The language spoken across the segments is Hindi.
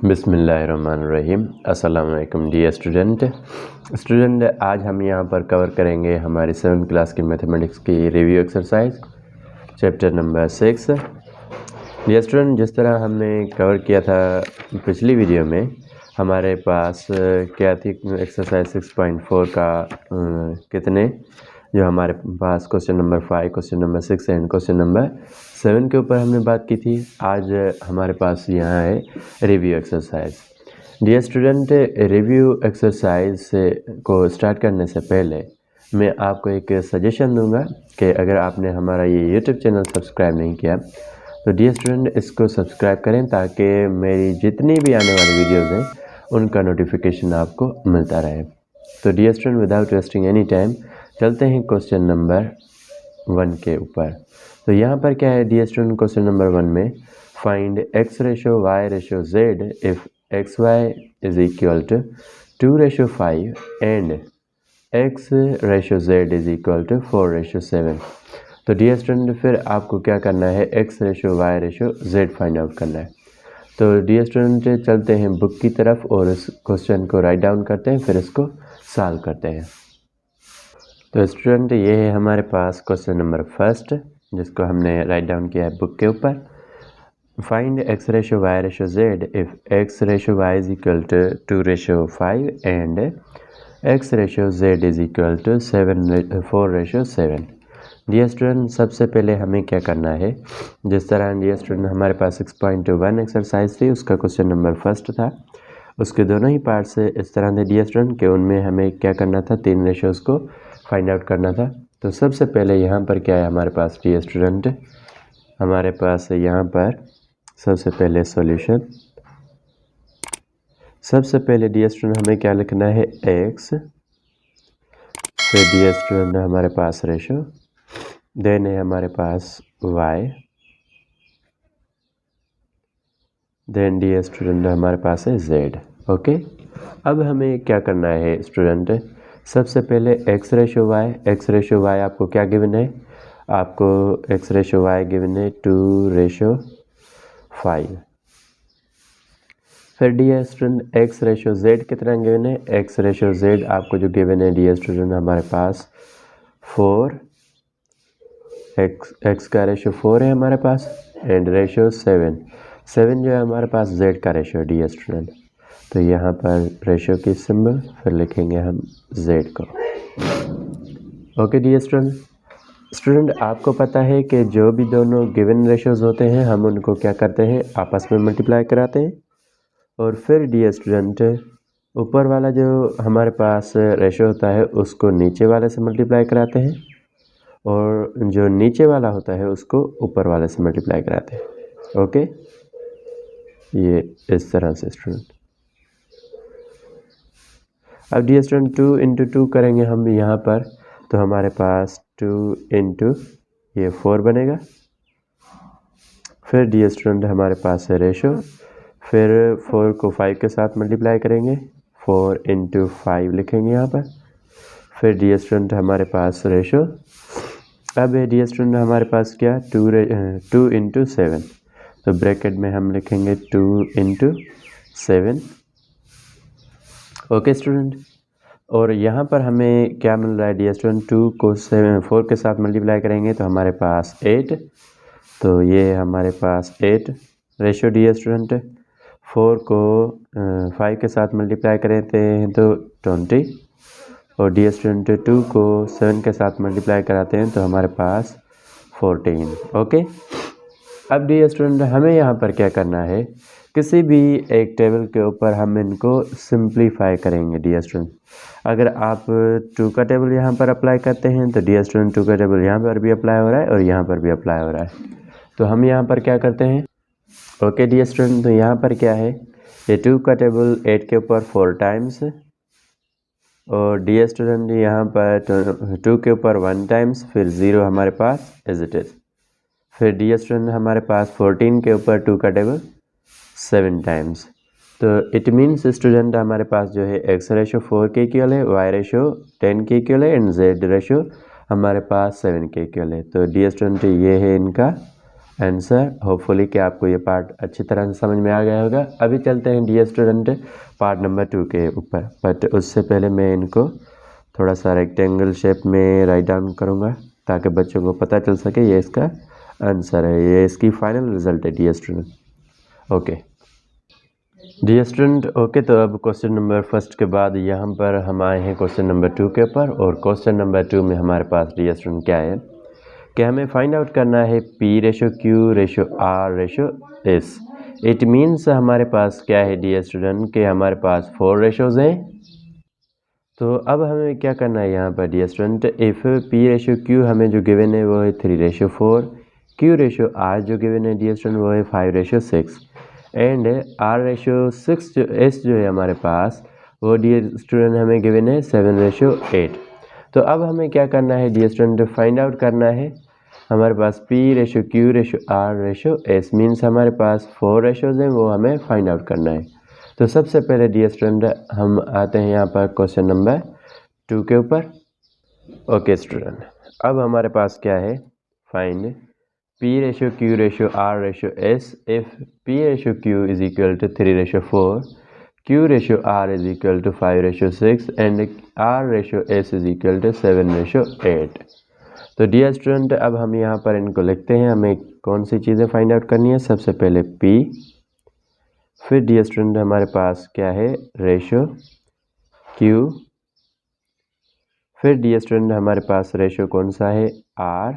बिस्मिल्लाहिर्रहमानिर्रहीम। अस्सलाम वालेकुम डियर स्टूडेंट, आज हम यहाँ पर कवर करेंगे हमारी 7th क्लास की मैथमेटिक्स की review exercise chapter number 6। Dear student, जिस तरह हमने कवर किया था पिछली वीडियो में, हमारे पास क्या थी एक्सरसाइज 6.4 का कितने जो हमारे पास question number 5, question number 6 and question number 7 के ऊपर हमने बात की थी। आज हमारे पास यहाँ है review exercise. Dear student, review exercise को स्टार्ट करने से पहले मैं आपको एक सजेशन दूंगा कि अगर आपने हमारा ये यूट्यूब चैनल सब्सक्राइब नहीं किया तो डियर स्टूडेंट इसको सब्सक्राइब करें ताकि मेरी जितनी भी आने वाली वीडियोज़ हैं उनका नोटिफिकेशन आपको मिलता रहे। तो dear student, without wasting any time चलते हैं क्वेश्चन नंबर 1 के ऊपर। तो यहाँ पर क्या है डियर स्टूडेंट, क्वेश्चन नंबर 1 में find x ratio y ratio z if xy is equal to 2:5 and x ratio z is equal to 4:7। तो डियर स्टूडेंट फिर आपको क्या करना है, x ratio y ratio z find out करना है। तो डियर स्टूडेंट चलते हैं बुक की तरफ और इस क्वेश्चन को राइट डाउन करते हैं, फिर इसको सॉल्व करते हैं। तो स्टूडेंट ये है हमारे पास क्वेश्चन नंबर 1 जिसको हमने राइट डाउन किया है बुक के ऊपर। Find x ratio y ratio z if x ratio y is equal to 2:5 and x ratio z is equal to 4:7। Dear student सबसे पहले हमें क्या करना है, जिस तरह डियर स्टूडेंट हमारे पास 6.1 एक्सरसाइज थी, उसका क्वेश्चन नंबर 1 था, उसके दोनों ही पार्ट से इस तरह थे डियर स्टूडेंट कि उनमें हमें क्या करना था, 3 रेशोज़ को फाइंड आउट करना था। तो सबसे पहले यहाँ पर क्या है हमारे पास डियर स्टूडेंट, हमारे पास यहाँ पर सबसे पहले सॉल्यूशन। सबसे पहले डियर स्टूडेंट हमें क्या लिखना है, x, फिर डियर स्टूडेंट हमारे पास रेशो, देन है हमारे पास y, देन डियर स्टूडेंट हमारे पास है z। ओके, अब हमें क्या करना है स्टूडेंट, सबसे पहले x रेशो y आपको क्या गिवन है, आपको x रेशो y गिवन है 2:5। फिर dear student x ratio z कितना गिवन है, x रेशो z आपको जो गिवन है डियर स्टूडेंट हमारे पास 4, x का रेशो 4 है हमारे पास, एंड रेशो 7 जो है हमारे पास z का रेशो डियर स्टूडेंट। तो यहाँ पर रेशो की सिंबल, फिर लिखेंगे हम z को। ओके डियर स्टूडेंट आपको पता है कि जो भी दोनों गिवन रेशोज़ होते हैं हम उनको क्या करते हैं, आपस में मल्टीप्लाई कराते हैं, और फिर डियर स्टूडेंट ऊपर वाला जो हमारे पास रेशो होता है उसको नीचे वाले से मल्टीप्लाई कराते हैं, और जो नीचे वाला होता है उसको ऊपर वाले से मल्टीप्लाई कराते हैं। ओके, ये इस तरह से स्टूडेंट। अब डियर स्टूडेंट 2 इंटू 2 करेंगे हम यहाँ पर, तो हमारे पास 2 इंटू ये 4 बनेगा। फिर डियर स्टूडेंट हमारे पास है रेशो, फिर 4 को 5 के साथ मल्टीप्लाई करेंगे, 4 इंटू 5 लिखेंगे यहाँ पर। फिर डियर स्टूडेंट हमारे पास रेशो, अब है डियर स्टूडेंट हमारे पास क्या, 2 इंटू 7, तो ब्रैकेट में हम लिखेंगे 2 इंटू 7। ओके स्टूडेंट, और यहाँ पर हमें क्या मिल रहा है डियर स्टूडेंट, 2 को 4 के साथ मल्टीप्लाई करेंगे तो हमारे पास 8, तो ये हमारे पास 8 रेशो डियर स्टूडेंट। 4 को 5 के साथ मल्टीप्लाई करते हैं तो 20, और डियर स्टूडेंट 2 को 7 के साथ मल्टीप्लाई कराते हैं तो हमारे पास 14। ओके, अब डियर स्टूडेंट हमें यहाँ पर क्या करना है, किसी भी एक टेबल के ऊपर हम इनको सिंप्लीफाई करेंगे डियर स्टूडेंट। अगर आप 2 का टेबल यहाँ पर अप्लाई करते हैं तो डियर स्टूडेंट 2 का टेबल यहाँ पर भी अप्लाई हो रहा है और यहाँ पर भी अप्लाई हो रहा है, तो हम यहाँ पर क्या करते हैं। ओके डियर स्टूडेंट, तो यहाँ पर क्या है, ये 2 का टेबल 8 के ऊपर 4 टाइम्स, और डियर स्टूडेंट यहाँ पर 2 के ऊपर 1 टाइम्स, फिर 0 हमारे पास एज इट इज़। फिर डियर स्टूडेंट हमारे पास 14 के ऊपर 2 का टेबल 7 टाइम्स। तो इट मीन्स स्टूडेंट हमारे पास जो है x रेशो 4 के इक्वल है, y रेशो 10 के इक्वल है, एंड z रेशो हमारे पास 7 के इक्वल है। तो डियर स्टूडेंट ये है इनका आंसर। होपफुली कि आपको ये पार्ट अच्छी तरह से समझ में आ गया होगा। अभी चलते हैं डियर स्टूडेंट पार्ट नंबर 2 के ऊपर, बट उससे पहले मैं इनको थोड़ा सा रेक्टेंगल शेप में राइट डाउन करूँगा ताकि बच्चों को पता चल सके ये इसका आंसर है, ये इसकी फाइनल रिजल्ट है dear student. Okay dear student, okay तो अब क्वेश्चन नंबर फर्स्ट के बाद यहाँ पर हम आए हैं क्वेश्चन नंबर 2 के ऊपर, और क्वेश्चन नंबर 2 में हमारे पास डियर स्टूडेंट क्या है कि हमें फाइंड आउट करना है P ratio Q ratio R ratio S। It means हमारे पास क्या है डियर स्टूडेंट कि हमारे पास 4 रेशोज़ हैं। तो अब हमें क्या करना है यहाँ पर dear student, if P ratio Q हमें जो गिवन है वो है 3 रेशो 4, Q रेशो R जो गिवन है डियर स्टूडेंट वो है 5 रेशो 6, एंड R रेशो 6 जो S जो है हमारे पास वो डियर स्टूडेंट हमें गिवन है 7 रेशो 8। तो अब हमें क्या करना है डियर स्टूडेंट, फाइंड आउट करना है हमारे पास P ratio Q ratio R ratio S, means हमारे पास 4 रेशोज़ हैं, वो हमें फाइंड आउट करना है। तो सबसे पहले डियर स्टूडेंट हम आते हैं यहाँ पर क्वेश्चन नंबर 2 के ऊपर। ओके स्टूडेंट, अब हमारे पास क्या है, find P ratio Q ratio R ratio S if P ratio Q is equal to 3 ratio 4, Q ratio R is equal to 5 ratio 6 and R ratio S is equal to 7 ratio 8। तो डियर स्टूडेंट अब हम यहाँ पर इनको लिखते हैं, हमें कौन सी चीज़ें फाइंड आउट करनी है। सबसे पहले P, फिर डियर स्टूडेंट हमारे पास क्या है रेशो Q, फिर डियर स्टूडेंट हमारे पास रेशो कौन सा है R,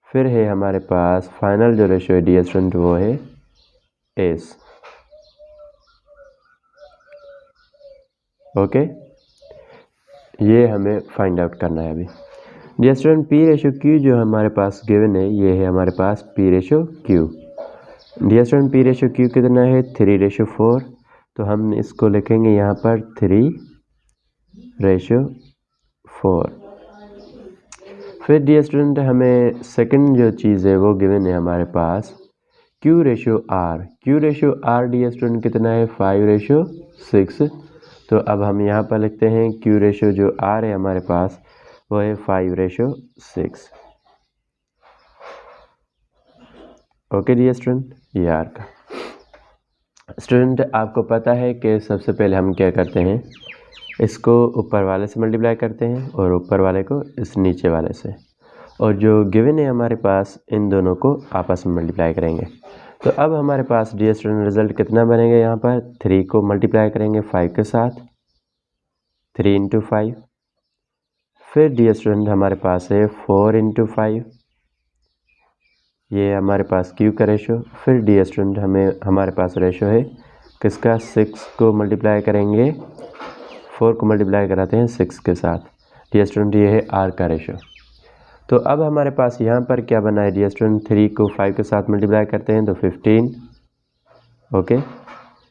फिर है हमारे पास फाइनल जो रेशो है डियर स्टूडेंट वो है S। ओके ये हमें फाइंड आउट करना है अभी। Dear student P ratio Q जो हमारे पास गिवन है ये है हमारे पास P ratio Q। Dear student P ratio Q कितना है 3 रेशो 4, तो हम इसको लिखेंगे यहाँ पर 3 रेशो 4। फिर डियर स्टूडेंट हमें सेकंड जो चीज़ है वो गिवन है हमारे पास Q ratio R। Q ratio R dear student कितना है 5 रेशो 6, तो अब हम यहाँ पर लिखते हैं Q रेशो जो R है हमारे पास वो है 5 रेशो 6। ओके डियर स्टूडेंट, ये R का। स्टूडेंट आपको पता है कि सबसे पहले हम क्या करते हैं, इसको ऊपर वाले से मल्टीप्लाई करते हैं और ऊपर वाले को इस नीचे वाले से, और जो गिवन है हमारे पास इन दोनों को आपस में मल्टीप्लाई करेंगे। तो अब हमारे पास डियर स्टूडेंट रिजल्ट कितना बनेगा, यहाँ पर 3 को मल्टीप्लाई करेंगे 5 के साथ, 3 इंटू 5। फिर डियर स्टूडेंट हमारे पास है 4 इंटू 5, ये हमारे पास Q का रेशो। फिर डियर स्टूडेंट हमारे पास रेशो है किसका, 6 को मल्टीप्लाई करेंगे 4 को मल्टीप्लाई कराते हैं 6 के साथ। डियर स्टूडेंट ये है R का रेशो। तो अब हमारे पास यहाँ पर क्या बना है डियर स्टूडेंट, 3 को 5 के साथ मल्टीप्लाई करते हैं तो 15। ओके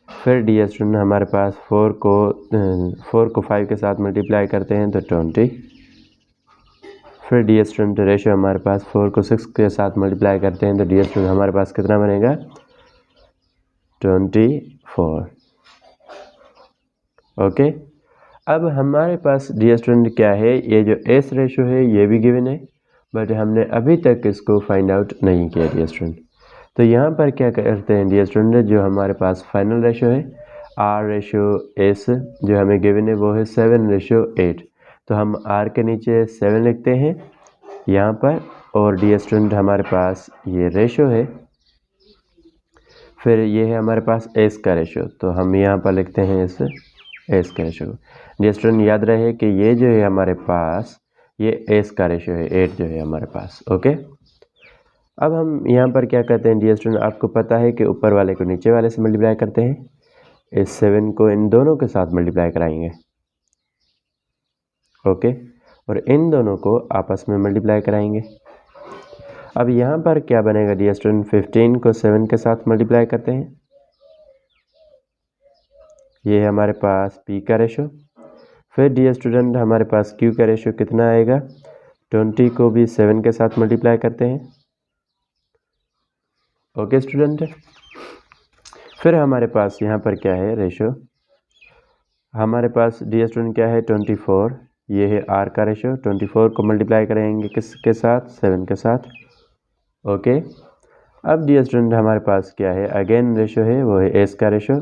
फिर डियर स्टूडेंट हमारे पास 4 को 5 के साथ मल्टीप्लाई करते हैं तो 20। फिर डियर स्टूडेंट रेशो हमारे पास 4 को 6 के साथ मल्टीप्लाई करते हैं तो डियर स्टूडेंट हमारे पास कितना बनेगा 24। ओके अब हमारे पास डियर स्टूडेंट क्या है, ये जो S रेशो है ये भी गिवन है, बट हमने अभी तक इसको फाइंड आउट नहीं किया डियर स्टूडेंट। तो यहाँ पर क्या करते हैं डियर स्टूडेंट, जो हमारे पास फाइनल रेशो है R रेशो S जो हमें गिवन है वो है 7 रेशो 8, तो हम R के नीचे 7 लिखते हैं यहाँ पर, और डियर स्टूडेंट हमारे पास ये रेशो है, फिर ये है हमारे पास S का रेशो, तो हम यहाँ पर लिखते हैं इस S का रेशो। डियर स्टूडेंट याद रहे कि ये जो है हमारे पास ये S का रेशो है 8 जो है हमारे पास। ओके अब हम यहाँ पर क्या करते हैं डियर स्टूडेंट, आपको पता है कि ऊपर वाले को नीचे वाले से मल्टीप्लाई करते हैं, इस 7 को इन दोनों के साथ मल्टीप्लाई कराएंगे। ओके और इन दोनों को आपस में मल्टीप्लाई कराएंगे। अब यहाँ पर क्या बनेगा डियर स्टूडेंट, 15 को 7 के साथ मल्टीप्लाई करते हैं, ये है हमारे पास P का रेशो। फिर डियर स्टूडेंट हमारे पास Q का रेशो कितना आएगा, 20 को भी 7 के साथ मल्टीप्लाई करते हैं। ओके स्टूडेंट फिर हमारे पास यहाँ पर क्या है रेशो, हमारे पास डियर स्टूडेंट क्या है 24, ये है आर का रेशो। 24 को मल्टीप्लाई करेंगे किसके साथ, 7 के साथ। ओके, अब डियर स्टूडेंट हमारे पास क्या है, अगेन रेशो है, वो है एस का रेशो।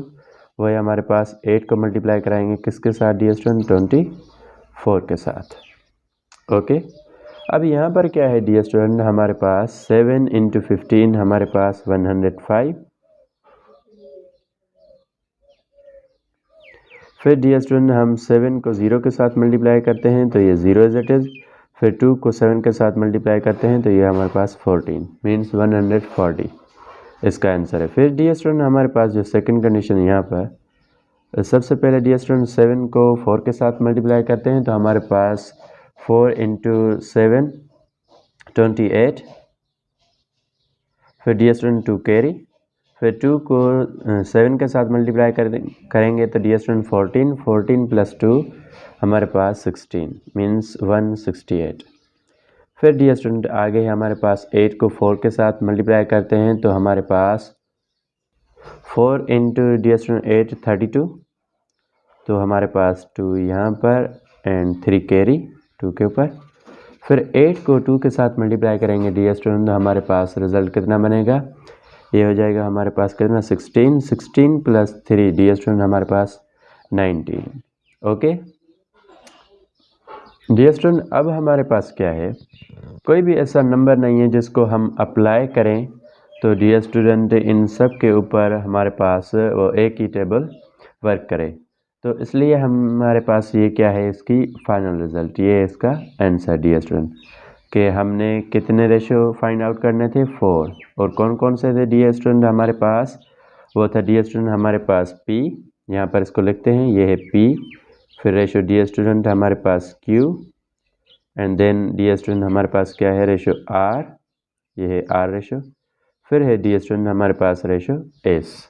वो है हमारे पास 8 को मल्टीप्लाई कराएंगे किसके साथ डियर स्टूडेंट, 24 के साथ। ओके, अब यहाँ पर क्या है डियर स्टूडेंट, हमारे पास 7 × 15 हमारे पास 105। फिर डियर स्टूडेंट हम 7 को 0 के साथ मल्टीप्लाई करते हैं तो ये 0 एज इट इज़। फिर 2 को 7 के साथ मल्टीप्लाई करते हैं तो ये हमारे पास 14 मीन्स 140 इसका आंसर है। फिर डियर स्टूडेंट हमारे पास जो सेकंड कंडीशन यहाँ पर, सबसे पहले डियर स्टूडेंट 7 को 4 के साथ मल्टीप्लाई करते हैं तो हमारे पास 4 × 7 28। फिर डियर स्टूडेंट 2 कैरी। फिर 2 को 7 के साथ मल्टीप्लाई करेंगे तो डियर स्टूडेंट 14 + 2 हमारे पास 16 मीन्स 168। फिर डियर स्टूडेंट आगे हमारे पास 8 को 4 के साथ मल्टीप्लाई करते हैं तो हमारे पास 4 × डियर स्टूडेंट 8 32। तो हमारे पास 2 यहाँ पर एंड 3 कैरी 2 के ऊपर। फिर 8 को 2 के साथ मल्टीप्लाई करेंगे डियर स्टूडेंट, हमारे पास रिजल्ट कितना बनेगा, ये हो जाएगा हमारे पास कितना 16 + 3 डियर स्टूडेंट हमारे पास 19। ओके डियर स्टूडेंट, अब हमारे पास क्या है, कोई भी ऐसा नंबर नहीं है जिसको हम अप्लाई करें तो डियर स्टूडेंट इन सब के ऊपर हमारे पास वो एक ही टेबल वर्क करे। तो इसलिए हमारे पास ये क्या है, इसकी फाइनल रिजल्ट, ये है इसका आंसर डियर स्टूडेंट कि हमने कितने रेशो फाइंड आउट करने थे, 4। और कौन कौन से थे डियर स्टूडेंट हमारे पास, वो था डियर स्टूडेंट हमारे पास P, यहाँ पर इसको लिखते हैं, ये है P। फिर रेशो डियर स्टूडेंट हमारे पास Q and then dear student हमारे पास क्या है रेशो R, ये है R रेशो। फिर है डियर स्टूडेंट हमारे पास रेशो S।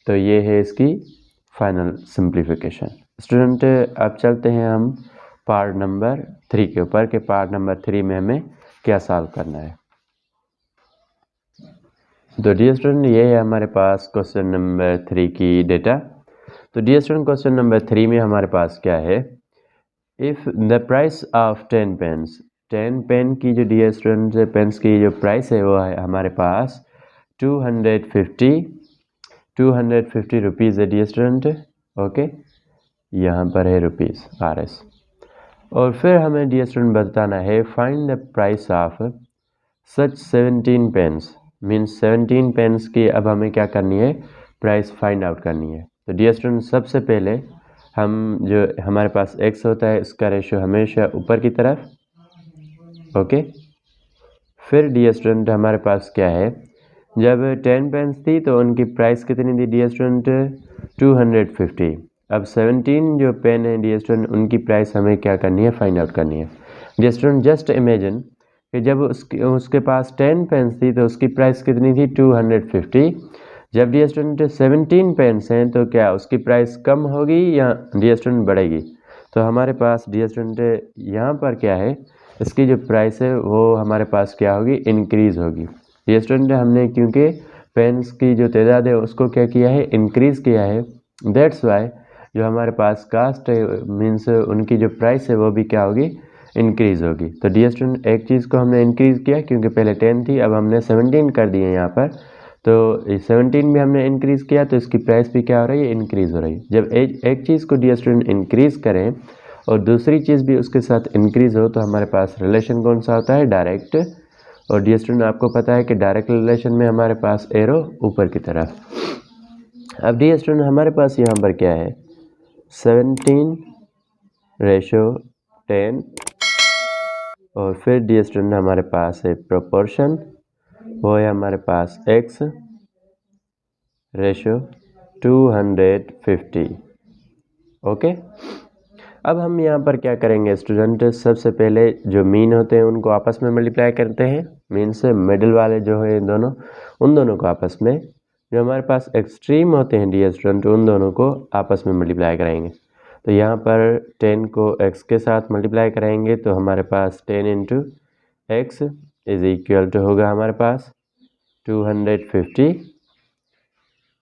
तो ये है इसकी फाइनल सिंप्लीफिकेशन। स्टूडेंट अब चलते हैं हम पार्ट नंबर 3 के ऊपर कि पार्ट नंबर 3 में हमें क्या सॉल्व करना है। तो डियर स्टूडेंट ये है हमारे पास क्वेश्चन नंबर 3 की डेटा। तो डियर स्टूडेंट क्वेश्चन नंबर 3 में हमारे पास क्या है, if the price of 10 pens, 10 pen की जो डियर स्टूडेंट पेन्स की जो प्राइस है वो है हमारे पास 250 रुपीज़ है डियर स्टूडेंट। ओके, यहाँ पर है रुपीज़ RS। और फिर हमें डियर स्टूडेंट बताना है find the price of such 17 pens, means 17 pens की अब हमें क्या करनी है, प्राइस फाइंड आउट करनी है। तो डियर स्टूडेंट सबसे पहले हम जो हमारे पास x होता है इसका रेशो हमेशा ऊपर की तरफ। ओके, फिर डियर स्टूडेंट हमारे पास क्या है, जब 10 पेन्स थी तो उनकी प्राइस कितनी थी डियर स्टूडेंट, 250। अब 17 जो पेन है डियर स्टूडेंट उनकी प्राइस हमें क्या करनी है, फाइंड आउट करनी है। डियर स्टूडेंट जस्ट इमेजिन कि जब उसके पास 10 पेन्स थी तो उसकी प्राइस कितनी थी, 250। जब डियर स्टूडेंट 17 पेन्स हैं तो क्या उसकी प्राइस कम होगी या डियर स्टूडेंट बढ़ेगी। तो हमारे पास डियर स्टूडेंट यहाँ पर क्या है, इसकी जो प्राइस है वो हमारे पास क्या होगी, इंक्रीज़ होगी। डियर स्टूडेंट हमने क्योंकि पेन्स की जो तादाद है उसको क्या किया है, इंक्रीज़ किया है, दैट्स वाई जो हमारे पास कास्ट है मीन्स उनकी जो प्राइस है वो भी क्या होगी, इंक्रीज़ होगी। तो डियर स्टूडेंट एक चीज़ को हमने इंक्रीज़ किया क्योंकि पहले 10 थी, अब हमने 17 कर दिए यहाँ पर। तो 17 भी हमने इंक्रीज़ किया तो इसकी प्राइस भी क्या हो रही है, इंक्रीज़ हो रही है। जब एक चीज़ को डियर स्टूडेंट इंक्रीज़ करें और दूसरी चीज़ भी उसके साथ इंक्रीज़ हो तो हमारे पास रिलेशन कौन सा होता है, डायरेक्ट। और डियर स्टूडेंट आपको पता है कि डायरेक्ट रिलेशन में हमारे पास एरो ऊपर की तरफ। अब डियर स्टूडेंट हमारे पास यहाँ पर क्या है, 17 रेशो 10 और फिर डियर स्टूडेंट हमारे पास है प्रोपोर्शन, वो है हमारे पास x रेशो 250। ओके, अब हम यहाँ पर क्या करेंगे स्टूडेंट, सबसे पहले जो मीन होते हैं उनको आपस में मल्टीप्लाई करते हैं, मीन से मिडिल वाले जो है दोनों, उन दोनों को आपस में, जो हमारे पास एक्सट्रीम होते हैं डियर स्टूडेंट उन दोनों को आपस में मल्टीप्लाई कराएंगे। तो यहाँ पर 10 को x के साथ मल्टीप्लाई कराएंगे तो हमारे पास 10 × x इज इक्वल टू होगा हमारे पास 250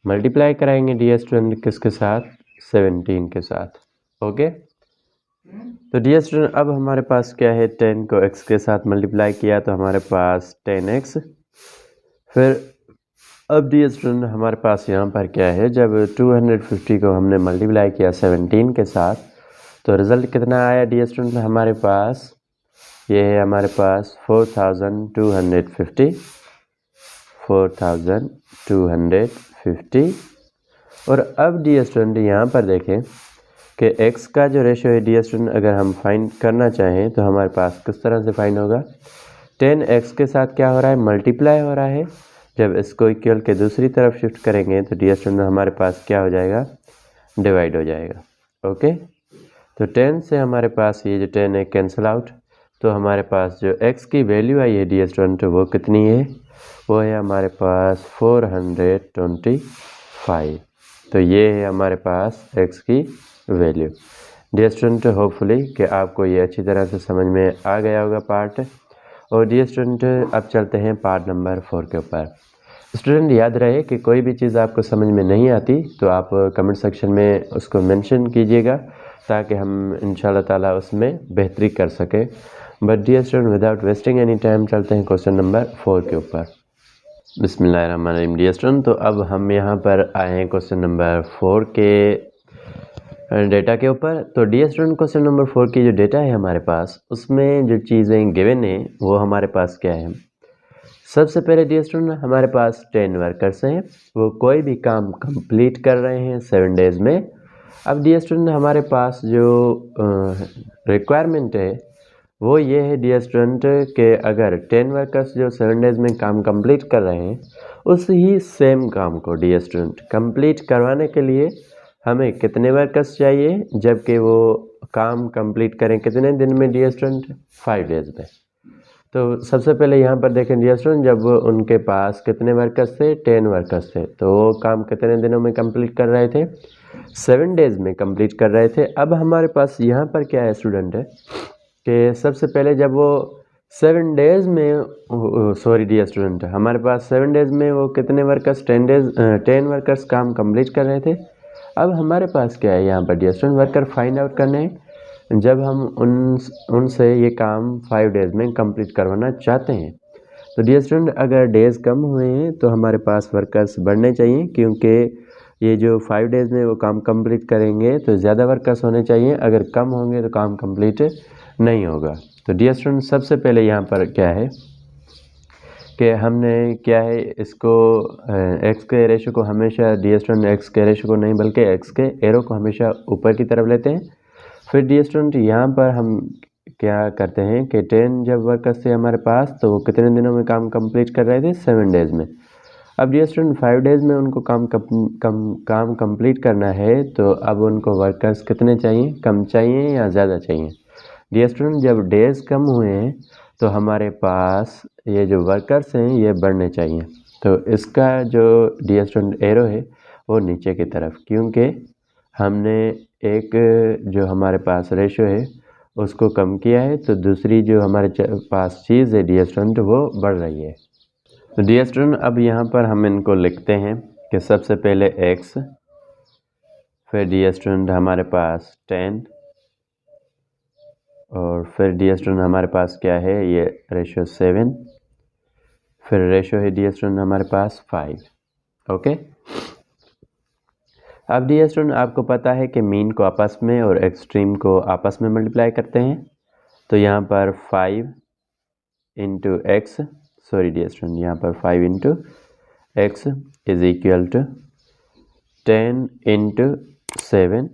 मल्टीप्लाई कराएंगे डियर स्टूडेंट किसके साथ, 17 के साथ। ओके, तो डियर स्टूडेंट अब हमारे पास क्या है, 10 को x के साथ मल्टीप्लाई किया तो हमारे पास 10x। फिर अब डियर स्टूडेंट हमारे पास यहाँ पर क्या है, जब 250 को हमने मल्टीप्लाई किया 17 के साथ तो रिज़ल्ट कितना आया डियर स्टूडेंट हमारे पास, ये है हमारे पास 4250। और अब डियर स्टूडेंट यहाँ पर देखें कि x का जो रेशियो है डियर स्टूडेंट अगर हम फाइंड करना चाहें तो हमारे पास किस तरह से फाइंड होगा, 10x के साथ क्या हो रहा है, मल्टीप्लाई हो रहा है। जब इसको इक्वल के दूसरी तरफ शिफ्ट करेंगे तो डियर स्टूडेंट हमारे पास क्या हो जाएगा, डिवाइड हो जाएगा। ओके, तो 10 से हमारे पास ये जो 10 है कैंसिल आउट, तो हमारे पास जो x की वैल्यू आई है डियर स्टूडेंट वो कितनी है, वो है हमारे पास 425। तो ये है हमारे पास x की वैल्यू। डियर स्टूडेंट होपफुली कि आपको ये अच्छी तरह से समझ में आ गया होगा पार्ट। और डियर स्टूडेंट अब चलते हैं पार्ट नंबर 4 के ऊपर। स्टूडेंट याद रहे कि कोई भी चीज़ आपको समझ में नहीं आती तो आप कमेंट सेक्शन में उसको मेंशन कीजिएगा ताकि हम इंशाल्लाह ताला उसमें बेहतरी कर सके। But dear student without wasting any time चलते हैं क्वेश्चन नंबर 4 के ऊपर। बिस्मिल्लाहिर्रहमानिर्रहीम। डियर स्टूडेंट तो अब हम यहाँ पर आए हैं क्वेश्चन नंबर 4 के डेटा के ऊपर। तो डियर स्टूडेंट क्वेश्चन नंबर 4 की जो डेटा है हमारे पास उसमें जो चीज़ें गिवन है वो हमारे पास क्या है। सबसे पहले डियर स्टूडेंट हमारे पास 10 वर्कर्स हैं, वो कोई भी काम कंप्लीट कर रहे हैं 7 डेज़ में। अब डियर स्टूडेंट हमारे पास जो रिक्वायरमेंट है वो ये है डियर स्टूडेंट कि अगर 10 वर्कर्स जो 7 डेज़ में काम कंप्लीट कर रहे हैं उस ही सेम काम को डियर स्टूडेंट कंप्लीट करवाने के लिए हमें कितने वर्कर्स चाहिए, जबकि वो काम कंप्लीट करें कितने दिन में डियर स्टूडेंट, 5 डेज़ में। तो सबसे पहले यहाँ पर देखें डियर स्टूडेंट जब उनके पास कितने वर्कर्स थे, 10 वर्कर्स थे, तो वो काम कितने दिनों में कंप्लीट कर रहे थे, 7 डेज़ में कंप्लीट कर रहे थे। अब हमारे पास यहाँ पर क्या है स्टूडेंट है कि सबसे पहले जब वो 7 डेज़ में सॉरी डियर स्टूडेंट हमारे पास 7 डेज़ में वो कितने वर्कर्स 10 वर्कर्स काम कंप्लीट कर रहे थे। अब हमारे पास क्या है यहाँ पर dear student worker find out करने हैं जब हम उनसे ये काम 5 डेज़ में कंप्लीट करवाना चाहते हैं। तो डियर स्टूडेंट अगर डेज़ कम हुए हैं तो हमारे पास वर्कर्स बढ़ने चाहिए, क्योंकि ये जो 5 डेज़ में वो काम कंप्लीट करेंगे तो ज़्यादा वर्कर्स होने चाहिए, अगर कम होंगे तो काम कंप्लीट नहीं होगा। तो डियर स्टूडेंट सबसे पहले यहाँ पर क्या है कि हमने क्या है इसको x के रेशो को हमेशा डियर स्टूडेंट x के रेशो को नहीं बल्कि x के एरो को हमेशा ऊपर की तरफ लेते हैं। फिर डियर स्टूडेंट यहाँ पर हम क्या करते हैं कि 10 जब वर्कर्स थे हमारे पास तो वो कितने दिनों में काम कंप्लीट कर रहे थे, 7 डेज़ में। अब डियर स्टूडेंट 5 डेज़ में उनको काम कंप्लीट करना है, तो अब उनको वर्कर्स कितने चाहिए, कम चाहिए या ज़्यादा चाहिए। डियर स्टूडेंट जब डेज़ कम हुए हैं तो हमारे पास ये जो वर्कर्स हैं ये बढ़ने चाहिए। तो इसका जो डियर स्टूडेंट एरो है वो नीचे की तरफ, क्योंकि हमने एक जो हमारे पास रेशो है उसको कम किया है, तो दूसरी जो हमारे पास चीज़ है डियर स्टूडेंट वो बढ़ रही है। तो डियर स्टूडेंट अब यहाँ पर हम इनको लिखते हैं कि सबसे पहले x, फिर डियर स्टूडेंट हमारे पास 10, और फिर डियर स्टूडेंट हमारे पास क्या है ये रेशो 7, फिर रेशो है डियर स्टूडेंट हमारे पास 5। ओके, अब डियर स्टूडेंट आपको पता है कि मीन को आपस में और एक्सट्रीम को आपस में मल्टीप्लाई करते हैं। तो यहाँ पर 5 into x, sorry dear student यहाँ पर 5 into x is equal to 10 into 7।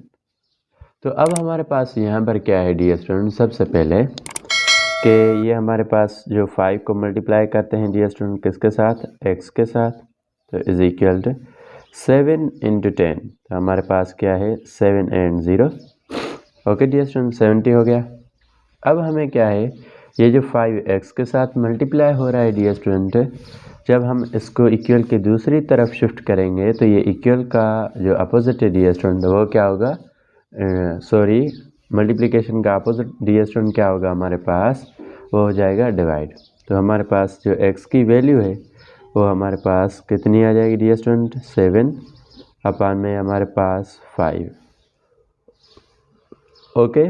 तो अब हमारे पास यहाँ पर क्या है डियर स्टूडेंट, सबसे पहले कि ये हमारे पास जो 5 को मल्टीप्लाई करते हैं डियर स्टूडेंट किसके साथ, x के साथ, तो इज इक्वल टू 7 इंटू 10। तो हमारे पास क्या है 7 एंड 0। ओके डियर स्टूडेंट 70 हो गया। अब हमें क्या है ये जो 5x के साथ मल्टीप्लाई हो रहा है डियर स्टूडेंट, जब हम इसको इक्वल के दूसरी तरफ शिफ्ट करेंगे तो ये इक्वल का जो अपोजिट है डियर स्टूडेंट वो क्या होगा, सॉरी मल्टीप्लिकेशन का अपोजिट डियर स्टूडेंट क्या होगा हमारे पास, वो हो जाएगा डिवाइड। तो हमारे पास जो x की वैल्यू है वो हमारे पास कितनी आ जाएगी डियर स्टूडेंट, 7 अपान में हमारे पास 5। ओके,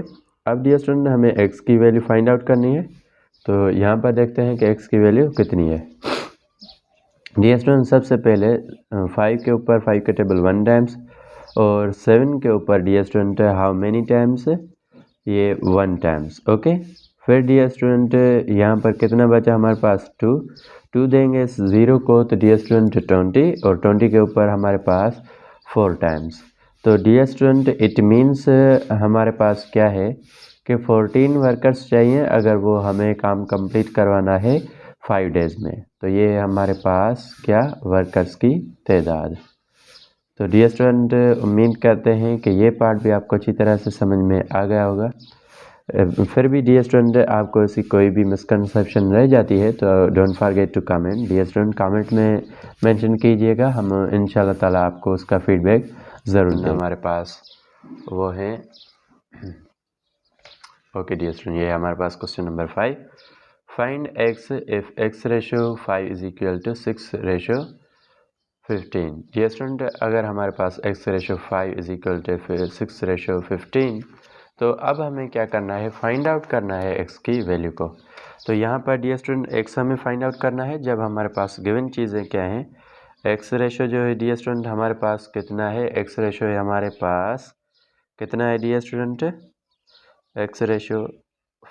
अब डियर स्टूडेंट हमें x की वैल्यू फाइंड आउट करनी है। तो यहाँ पर देखते हैं कि x की वैल्यू कितनी है। डियर स्टूडेंट सबसे पहले 5 के ऊपर 5 का टेबल 1 टाइम्स और 7 के ऊपर dear student how many times, ये 1 टाइम्स। ओके, फिर डियर स्टूडेंट यहाँ पर कितना बचा हमारे पास 2 देंगे 0 को तो डियर स्टूडेंट 20 और 20 के ऊपर हमारे पास 4 टाइम्स। तो डियर स्टूडेंट इट मीन्स हमारे पास क्या है कि 14 वर्कर्स चाहिए अगर वो हमें काम कंप्लीट करवाना है 5 डेज़ में। तो ये है हमारे पास क्या वर्कर्स की तादाद। तो डियर स्टूडेंट उम्मीद करते हैं कि ये पार्ट भी आपको अच्छी तरह से समझ में आ गया होगा। फिर भी डियर स्टूडेंट आपको ऐसी कोई भी मिसकंसेप्शन रह जाती है तो don't forget to comment. Dear student comment में मेंशन कीजिएगा, हम इंशाल्लाह ताला आपको उसका फीडबैक ज़रूर दें। हमारे पास वो है ओके डियर स्टूडेंट, ये है हमारे पास question number 5। Find x if x ratio 5 is equal to 6 ratio 15। Dear student अगर हमारे पास x ratio 5 is equal to 6 ratio 15 तो अब हमें क्या करना है, फाइंड आउट करना है x की वैल्यू को। तो यहाँ पर डियर स्टूडेंट x हमें फाइंड आउट करना है जब हमारे पास गिवन चीज़ें क्या हैं। x रेशो जो है डियर स्टूडेंट हमारे पास कितना है, x रेशो है हमारे पास कितना है डियर स्टूडेंट, x रेशो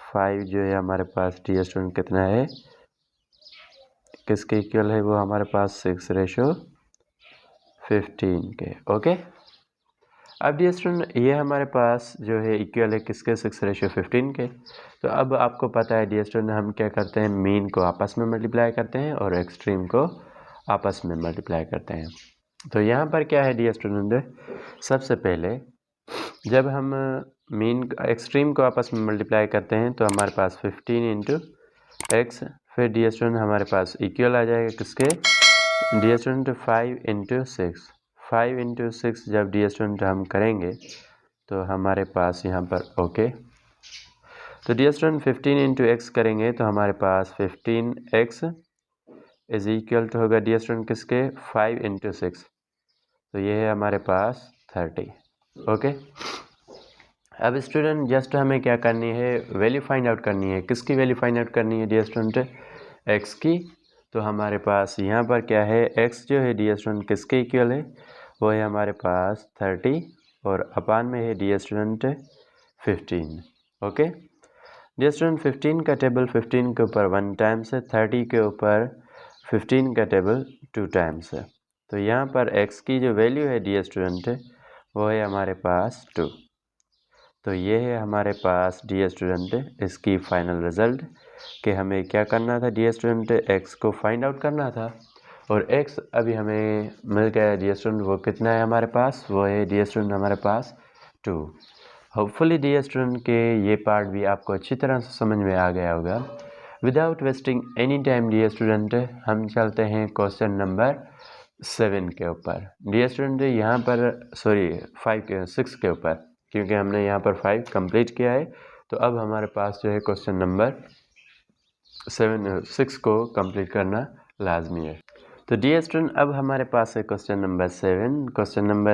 5 जो है हमारे पास डियर स्टूडेंट कितना है, किसके इक्वल है वो हमारे पास 6 रेशो 15 के। ओके, अब डियर स्टूडेंट ये हमारे पास जो है इक्वल है किसके, 6 रेशो 15 के। तो अब आपको पता है डियर स्टूडेंट हम क्या करते हैं, मीन को आपस में मल्टीप्लाई करते हैं और एक्सट्रीम को आपस में मल्टीप्लाई करते हैं। तो यहाँ पर क्या है डियर स्टूडेंट, सबसे पहले जब हम मीन एक्सट्रीम को आपस में मल्टीप्लाई करते हैं तो हमारे पास 15 इंटू एक्स, फिर डियर स्टूडेंट हमारे पास इक्वल आ जाएगा किसके डियर स्टूडेंट 5 इंटू 6। 5 इंटू 6 जब डियर स्टूडेंट हम करेंगे तो हमारे पास यहाँ पर ओके, तो डियर स्टूडेंट 15 इंटू एक्स करेंगे तो हमारे पास 15x इज इक्वल टू होगा डियर स्टूडेंट किसके 5 इंटू 6, तो ये है हमारे पास 30। ओके, अब स्टूडेंट जस्ट हमें क्या करनी है, वैल्यू फाइंड आउट करनी है। किसकी वैल्यू फाइंड आउट करनी है डियर स्टूडेंट, x की। तो हमारे पास यहाँ पर क्या है, x जो है डियर स्टूडेंट किसके इक्वल है, वो है हमारे पास 30 और अपान में है dear student 15। Okay dear student 15 का टेबल 15 के ऊपर 1 टाइम्स है, 30 के ऊपर 15 का टेबल 2 टाइम्स है। तो यहाँ पर x की जो वैल्यू है डियर स्टूडेंट वो है हमारे पास 2। तो ये है हमारे पास डियर स्टूडेंट इसकी फाइनल रिज़ल्ट कि हमें क्या करना था डियर स्टूडेंट, x को फाइंड आउट करना था और x अभी हमें मिल गया डियर स्टूडेंट, वो कितना है हमारे पास, वो है डियर स्टूडेंट हमारे पास 2। होपफुली डियर स्टूडेंट के ये पार्ट भी आपको अच्छी तरह से समझ में आ गया होगा। Without wasting any time dear student हम चलते हैं क्वेश्चन नंबर 7 के ऊपर। डियर स्टूडेंट यहाँ पर 6 के ऊपर, क्योंकि हमने यहाँ पर 5 कंप्लीट किया है तो अब हमारे पास जो है क्वेश्चन नंबर 6 को कंप्लीट करना लाजमी है। तो डियर स्टूडेंट अब हमारे पास है क्वेश्चन नंबर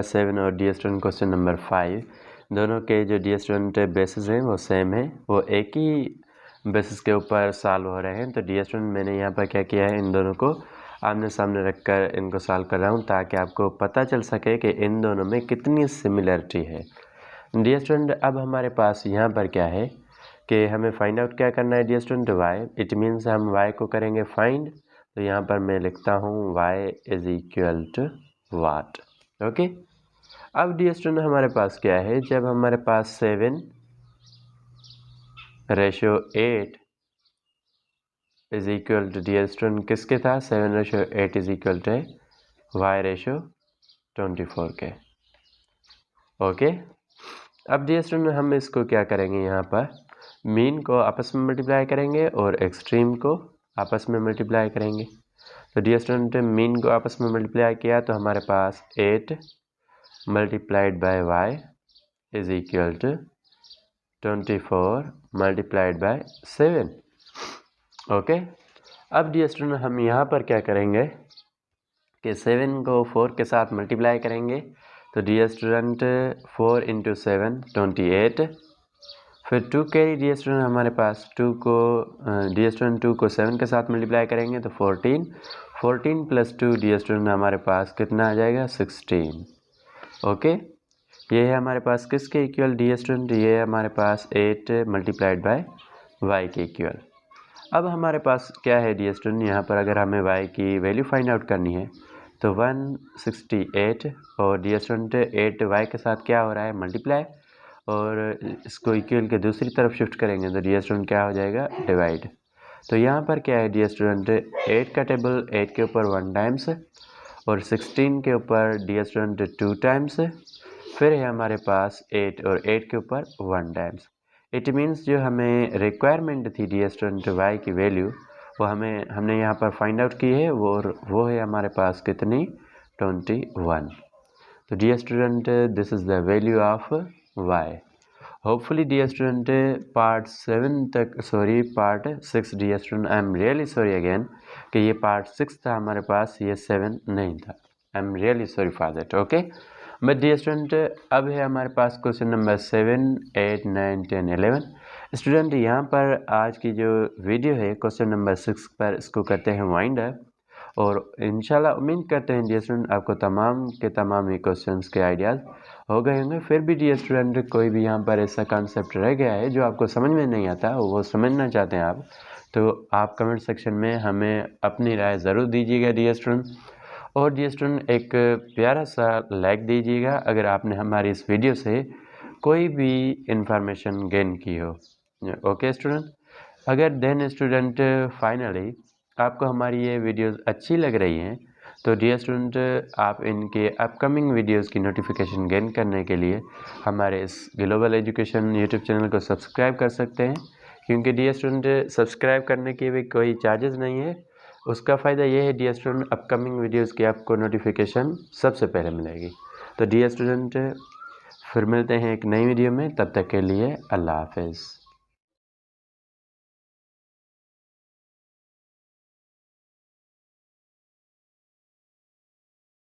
7 और डियर स्टूडेंट क्वेश्चन नंबर 5, दोनों के जो डियर स्टूडेंट बेसिस हैं वो सेम है, वो एक ही बेसिस के ऊपर सॉल्व हो रहे हैं। तो डियर स्टूडेंट मैंने यहाँ पर क्या किया है, इन दोनों को आमने सामने रखकर इनको सॉल्व कर रहा हूँ ताकि आपको पता चल सके कि इन दोनों में कितनी सिमिलरिटी है। डियर स्टूडेंट अब हमारे पास यहाँ पर क्या है कि हमें फाइंड आउट क्या करना है dear student, y। It means हम y को करेंगे फाइंड। तो यहाँ पर मैं लिखता हूँ y is equal to what. Okay, अब डियर स्टूडेंट हमारे पास क्या है, जब हमारे पास 7 ratio 8 is equal to dear student किसके था, 7 ratio 8 is equal to y ratio 24 के। ओके, अब डियर स्टूडेंट हम इसको क्या करेंगे, यहाँ पर मीन को आपस में मल्टीप्लाई करेंगे और एक्सट्रीम को आपस में मल्टीप्लाई करेंगे। तो डियर स्टूडेंट मीन को आपस में मल्टीप्लाई किया तो हमारे पास 8 multiplied by y is equal to 24 multiplied by 7। Okay, अब डियर स्टूडेंट हम यहाँ पर क्या करेंगे कि 7 को 4 के साथ मल्टीप्लाई करेंगे। तो डियर स्टूडेंट 4 इंटू 7 28 फिर 2 कैरी डी स्टूडेंट हमारे पास 2 को डी स्टूडेंट 2 को 7 के साथ मल्टीप्लाई करेंगे तो 14 प्लस 2 डी स्टूडेंट हमारे पास कितना आ जाएगा 16। ओके, ये है हमारे पास किसके इक्वल डी स्टूडेंट, ये है हमारे पास 8 मल्टीप्लाइड बाय वाई के इक्वल। अब हमारे पास क्या है डी स्टूडेंट, यहाँ पर अगर हमें y की वैल्यू फाइंड आउट करनी है तो 168 और डी स्टूडेंट 8 y के साथ क्या हो रहा है मल्टीप्लाई, और इसको इक्वल के दूसरी तरफ शिफ्ट करेंगे तो डी स्टूडेंट क्या हो जाएगा डिवाइड। तो यहाँ पर क्या है डी स्टूडेंट 8 का टेबल 8 के ऊपर 1 टाइम्स और 16 के ऊपर डी स्टूडेंट 2 टाइम्स, फिर है हमारे पास 8 और 8 के ऊपर 1 टाइम्स। इट मीन्स जो हमें रिक्वायरमेंट थी डी स्टूडेंट y की वैल्यू वो हमने यहाँ पर फाइंड आउट की है, वो है हमारे पास कितनी 21। तो dear student this is the value of y। Hopefully dear student part 6 dear student I am really sorry again कि ये पार्ट 6 था हमारे पास, ये 7 नहीं था। I am really sorry for that. Okay, but dear student अब है हमारे पास क्वेश्चन नंबर 7, 8, 9, 10, 11। स्टूडेंट यहाँ पर आज की जो वीडियो है क्वेश्चन नंबर 6 पर इसको करते हैं वाइंड अप, और इंशाल्लाह उम्मीद करते हैं डी स्टूडेंट आपको तमाम के तमाम ही क्वेश्चंस के आइडियाज़ हो गए होंगे। फिर भी डी स्टूडेंट कोई भी यहाँ पर ऐसा कॉन्सेप्ट रह गया है जो आपको समझ में नहीं आता, वो समझना चाहते हैं आप, तो आप कमेंट सेक्शन में हमें अपनी राय ज़रूर दीजिएगा डी स्टूडेंट। और डी स्टूडेंट एक प्यारा सा लाइक दीजिएगा अगर आपने हमारी इस वीडियो से कोई भी इंफॉर्मेशन गेन की हो। ओके स्टूडेंट, अगर देन स्टूडेंट फाइनली आपको हमारी ये वीडियोस अच्छी लग रही हैं तो डी स्टूडेंट आप इनके अपकमिंग वीडियोस की नोटिफिकेशन गेन करने के लिए हमारे इस ग्लोबल एजुकेशन यूट्यूब चैनल को सब्सक्राइब कर सकते हैं, क्योंकि डी स्टूडेंट सब्सक्राइब करने के भी कोई चार्जेस नहीं है। उसका फ़ायदा ये है डी स्टूडेंट अपकमिंग वीडियोस की आपको नोटिफिकेशन सबसे पहले मिलेगी। तो डी स्टूडेंट फिर मिलते हैं एक नई वीडियो में, तब तक के लिए अल्लाह हाफिज़।